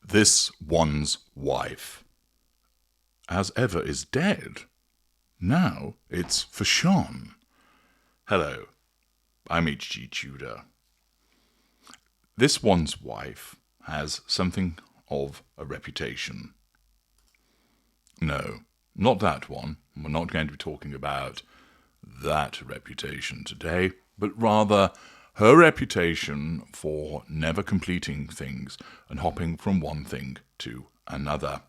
This one's wife, as ever, is dead. Now it's Fash-On. Hello, I'm H.G. Tudor. This one's wife has something of a reputation. No, not that one. We're not going to be talking about that reputation today, but rather her reputation for never completing things and hopping from one thing to another.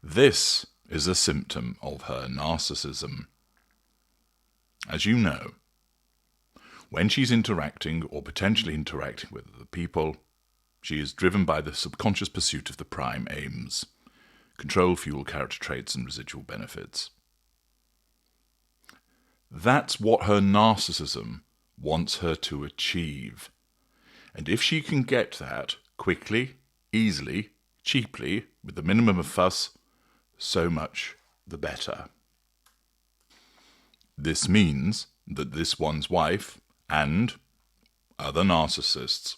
This is a symptom of her narcissism. As you know, when she's interacting or potentially interacting with other people, she is driven by the subconscious pursuit of the prime aims: control, fuel, character traits, and residual benefits. That's what her narcissism wants her to achieve. And if she can get that quickly, easily, cheaply, with the minimum of fuss, so much the better. This means that this one's wife and other narcissists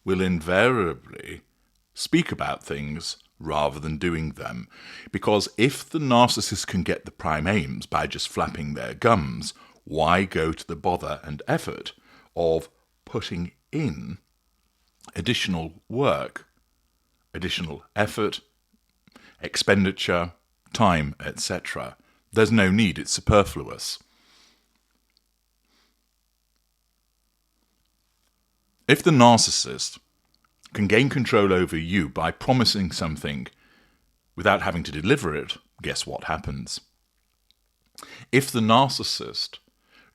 will invariably speak about things rather than doing them. Because if the narcissist can get the prime aims by just flapping their gums, why go to the bother and effort of putting in additional work, additional effort, expenditure, time, etc.? There's no need, it's superfluous. If the narcissist can gain control over you by promising something without having to deliver it, guess what happens? If the narcissist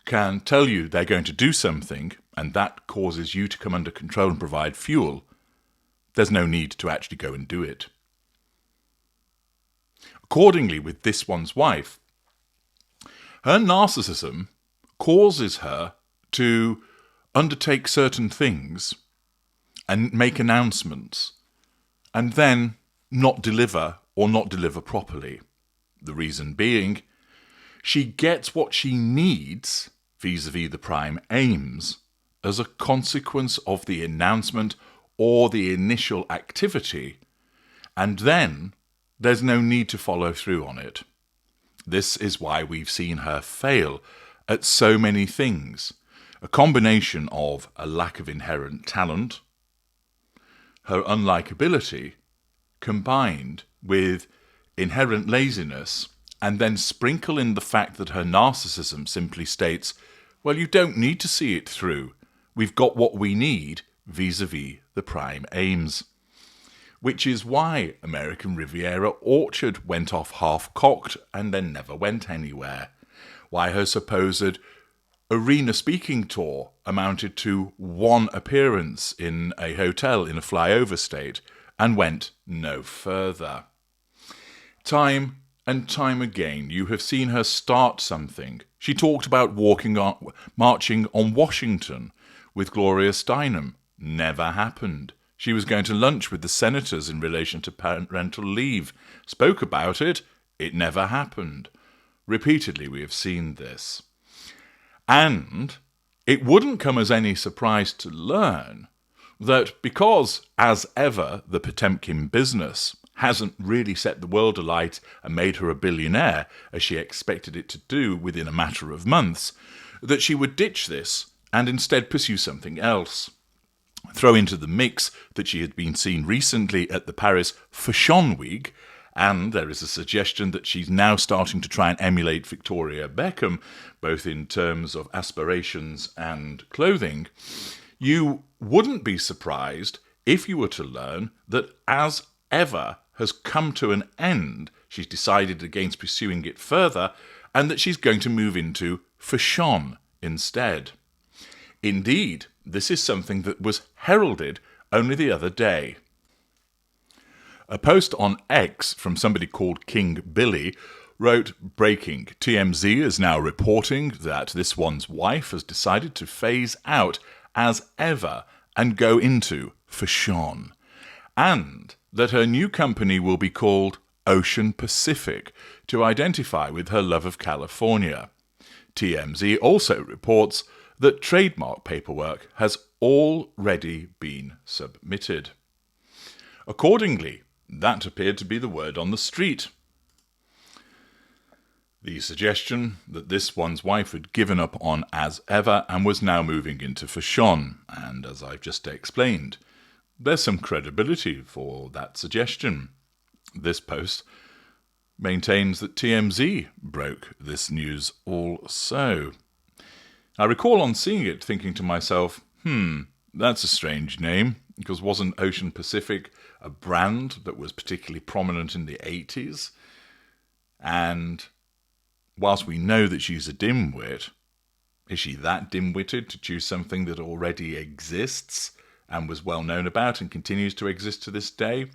can tell you they're going to do something and that causes you to come under control and provide fuel, there's no need to actually go and do it. Accordingly, with this one's wife, her narcissism causes her to undertake certain things and make announcements and then not deliver or not deliver properly. The reason being, she gets what she needs vis-a-vis the prime aims as a consequence of the announcement or the initial activity, and then there's no need to follow through on it. This is why we've seen her fail at so many things. A combination of a lack of inherent talent, her unlikability, combined with inherent laziness, and then sprinkle in the fact that her narcissism simply states, well, you don't need to see it through. We've got what we need vis-a-vis the prime aims. Which is why American Riviera Orchard went off half-cocked and then never went anywhere. Why her supposed arena speaking tour amounted to one appearance in a hotel in a flyover state and went no further. Time and time again, you have seen her start something. She talked about marching on Washington with Gloria Steinem. Never happened. She was going to lunch with the senators in relation to parental leave. Spoke about it. It never happened. Repeatedly, we have seen this. And it wouldn't come as any surprise to learn that because, as ever, the Potemkin business hasn't really set the world alight and made her a billionaire, as she expected it to do within a matter of months, that she would ditch this and instead pursue something else. Throw into the mix that she had been seen recently at the Paris Fashion Week, and there is a suggestion that she's now starting to try and emulate Victoria Beckham, both in terms of aspirations and clothing. You wouldn't be surprised if you were to learn that as ever has come to an end, she's decided against pursuing it further, and that she's going to move into Fash-On instead. Indeed, this is something that was heralded only the other day. A post on X from somebody called King Billy wrote, breaking, TMZ is now reporting that this one's wife has decided to phase out as ever and go into Fash-On, and that her new company will be called Ocean Pacific to identify with her love of California. TMZ also reports that trademark paperwork has already been submitted. Accordingly, that appeared to be the word on the street. The suggestion that this one's wife had given up on as ever and was now moving into Fash-On, and as I've just explained, there's some credibility for that suggestion. This post maintains that TMZ broke this news also. I recall on seeing it thinking to myself, that's a strange name, because wasn't Ocean Pacific a brand that was particularly prominent in the 80s? And whilst we know that she's a dimwit, is she that dim-witted to choose something that already exists and was well known about and continues to exist to this day?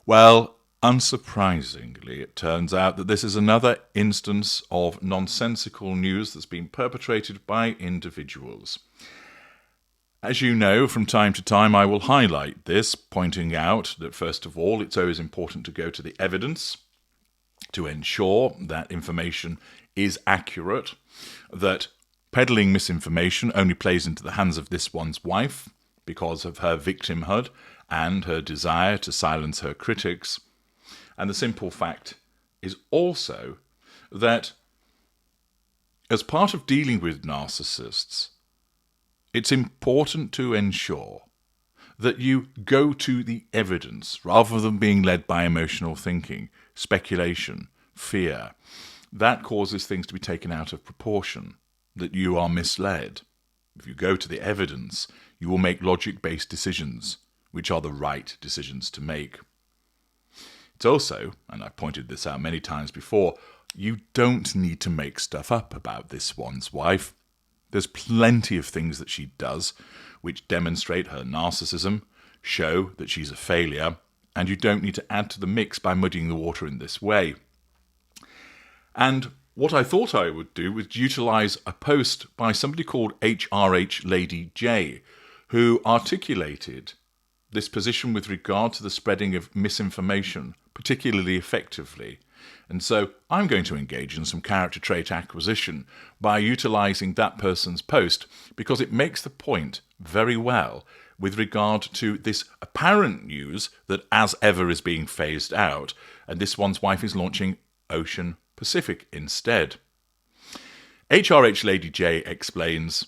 Well, unsurprisingly, it turns out that this is another instance of nonsensical news that's been perpetrated by individuals. As you know, from time to time I will highlight this, pointing out that first of all it's always important to go to the evidence to ensure that information is accurate, that peddling misinformation only plays into the hands of this one's wife because of her victimhood and her desire to silence her critics. And the simple fact is also that as part of dealing with narcissists, it's important to ensure that you go to the evidence rather than being led by emotional thinking, speculation, fear. That causes things to be taken out of proportion, that you are misled. If you go to the evidence, you will make logic-based decisions, which are the right decisions to make. It's also, and I've pointed this out many times before, you don't need to make stuff up about this one's wife. There's plenty of things that she does which demonstrate her narcissism, show that she's a failure, and you don't need to add to the mix by muddying the water in this way. And what I thought I would do was utilise a post by somebody called HRH Lady J, who articulated this position with regard to the spreading of misinformation particularly effectively. And so I'm going to engage in some character trait acquisition by utilising that person's post because it makes the point very well with regard to this apparent news that as ever is being phased out, and this one's wife is launching Ocean Pacific instead. HRH Lady J explains,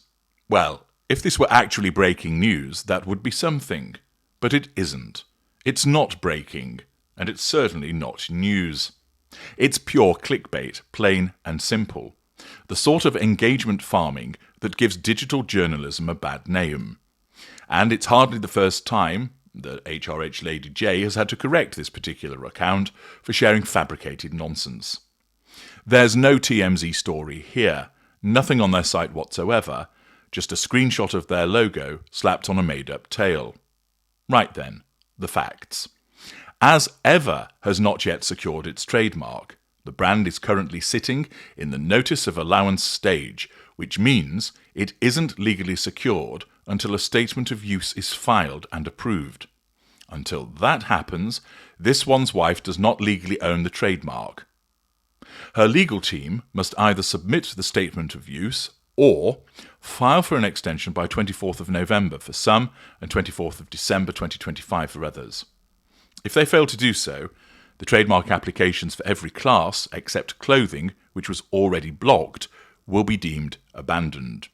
well, if this were actually breaking news, that would be something. But it isn't. It's not breaking, and it's certainly not news. It's pure clickbait, plain and simple. The sort of engagement farming that gives digital journalism a bad name. And it's hardly the first time that HRH Lady J has had to correct this particular account for sharing fabricated nonsense. There's no TMZ story here, nothing on their site whatsoever, just a screenshot of their logo slapped on a made-up tale. Right then, the facts. As Ever has not yet secured its trademark. The brand is currently sitting in the notice of allowance stage, which means it isn't legally secured until a statement of use is filed and approved. Until that happens, this one's wife does not legally own the trademark. Her legal team must either submit the statement of use or file for an extension by 24th of November for some and 24th of December 2025 for others. If they fail to do so, the trademark applications for every class except clothing, which was already blocked, will be deemed abandoned.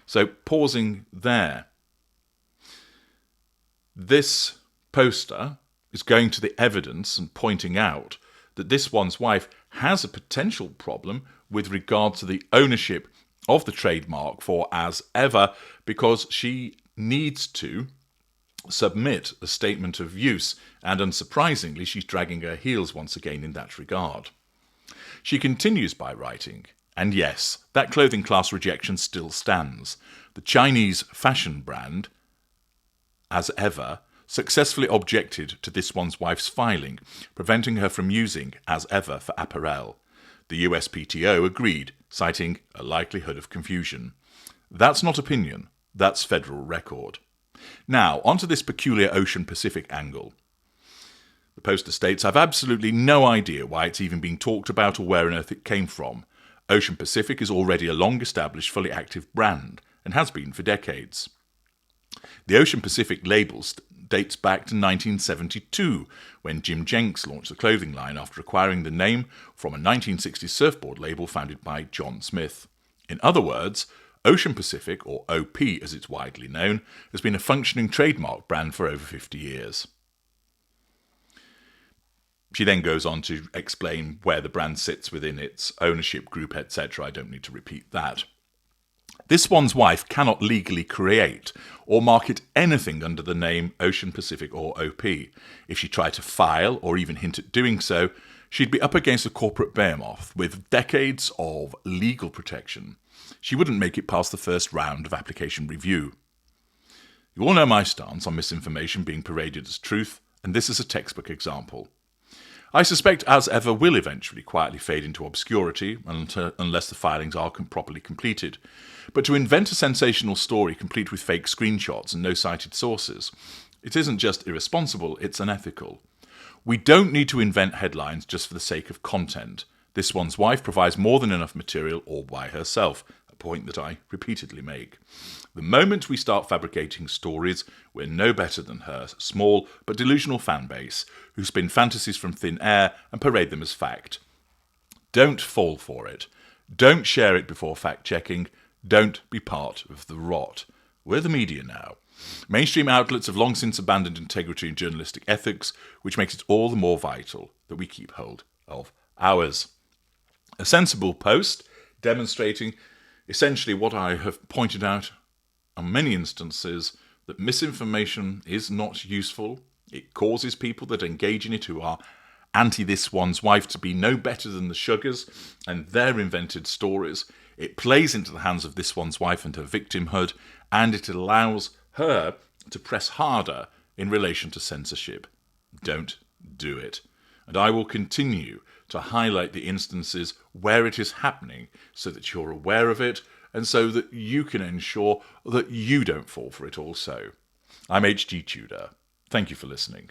So pausing there. This poster is going to the evidence and pointing out that this one's wife has a potential problem with regard to the ownership of the trademark for As Ever because she needs to submit a statement of use, and unsurprisingly she's dragging her heels once again in that regard. She continues by writing, and yes, that clothing class rejection still stands. The Chinese fashion brand, As Ever, successfully objected to this one's wife's filing, preventing her from using As Ever for apparel. The USPTO agreed, citing a likelihood of confusion. That's not opinion, that's federal record. Now, onto this peculiar Ocean Pacific angle. The poster states, I've absolutely no idea why it's even being talked about or where on earth it came from. Ocean Pacific is already a long-established, fully active brand, and has been for decades. The Ocean Pacific label dates back to 1972, when Jim Jenks launched the clothing line after acquiring the name from a 1960s surfboard label founded by John Smith. In other words, Ocean Pacific, or OP as it's widely known, has been a functioning trademark brand for over 50 years. She then goes on to explain where the brand sits within its ownership group, etc. I don't need to repeat that. This one's wife cannot legally create or market anything under the name Ocean Pacific or OP. If she tried to file or even hint at doing so, she'd be up against a corporate behemoth with decades of legal protection. She wouldn't make it past the first round of application review. You all know my stance on misinformation being paraded as truth, and this is a textbook example. I suspect as ever will eventually quietly fade into obscurity unless the filings are properly completed. But to invent a sensational story complete with fake screenshots and no cited sources, it isn't just irresponsible, it's unethical. We don't need to invent headlines just for the sake of content. This one's wife provides more than enough material all by herself, a point that I repeatedly make. The moment we start fabricating stories, we're no better than her small but delusional fan base who spin fantasies from thin air and parade them as fact. Don't fall for it. Don't share it before fact-checking. Don't be part of the rot. We're the media now. Mainstream outlets have long since abandoned integrity and journalistic ethics, which makes it all the more vital that we keep hold of ours. A sensible post demonstrating essentially what I have pointed out on many instances, that misinformation is not useful. It causes people that engage in it who are anti-this one's wife to be no better than the Sugars and their invented stories. It plays into the hands of this one's wife and her victimhood, and it allows her to press harder in relation to censorship. Don't do it. And I will continue to highlight the instances where it is happening so that you're aware of it and so that you can ensure that you don't fall for it also. I'm H.G. Tudor. Thank you for listening.